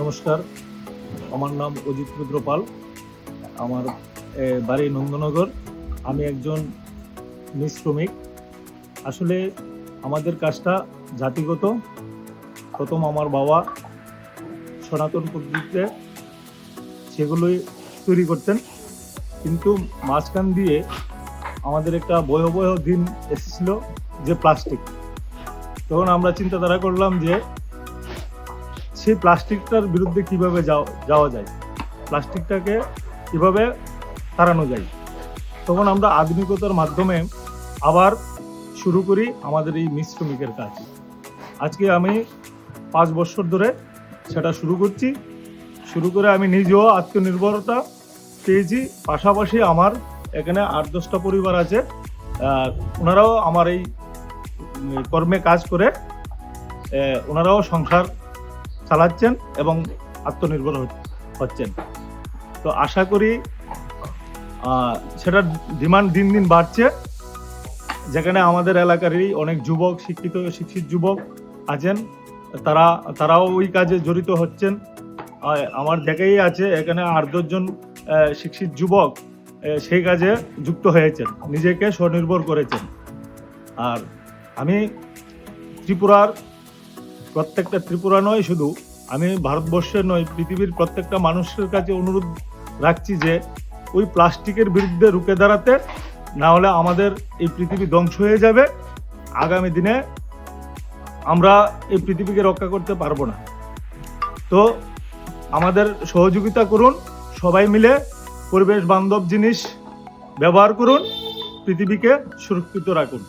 নমস্কার, আমার নাম অজিত রুদ্র পাল। আমার বাড়ি নন্দনগর। আমি একজন মিস শ্রমিক। আসলে আমাদের কাজটা জাতিগত। প্রথম আমার বাবা সনাতন পদ্ধতিতে সেগুলোই তৈরি করতেন, কিন্তু মাঝখান দিয়ে আমাদের একটা ভয়াবহ দিন এসেছিল, যে প্লাস্টিক। তখন আমরা চিন্তাধারা করলাম যে সেই প্লাস্টিকটার বিরুদ্ধে কিভাবে যাওয়া যায়, প্লাস্টিকটাকে কিভাবে তাড়ানো যায়। তখন আমরা আধুনিকতার মাধ্যমে আবার শুরু করি আমাদের এই মিস শ্রমিকের কাজ। আজকে আমি 5 বছর ধরে সেটা শুরু করে আমি নিজেও আত্মনির্ভরতা পেয়েছি। পাশাপাশি আমার এখানে 8-10টা পরিবার আছে, ওনারাও আমার এই কর্মে কাজ করে ওনারাও সংসার চালাচ্ছেন এবং আত্মনির্ভর হচ্ছেন। তো আশা করি সেটার ডিমান্ড দিন দিন বাড়ছে, যেখানে আমাদের এলাকারই অনেক যুবক, শিক্ষিত যুবক আছেন, তারাও ওই কাজে জড়িত হচ্ছেন। আমার দেখেই আছে এখানে 8-10 জন শিক্ষিত যুবক সেই কাজে যুক্ত হয়েছেন, নিজেকে স্বনির্ভর করেছেন। আর আমি ত্রিপুরা নয়, শুধু আমি ভারতবর্ষের নয়, পৃথিবীর প্রত্যেকটা মানুষের কাছে অনুরোধ রাখছি যে ওই প্লাস্টিকের বিরুদ্ধে রুখে দাঁড়াতে, না হলে আমাদের এই পৃথিবী ধ্বংস হয়ে যাবে। আগামী দিনে আমরা এই পৃথিবীকে রক্ষা করতে পারবো না। তো আমাদের সহযোগিতা করুন, সবাই মিলে পরিবেশ বান্ধব জিনিস ব্যবহার করুন, পৃথিবীকে সুরক্ষিত রাখুন।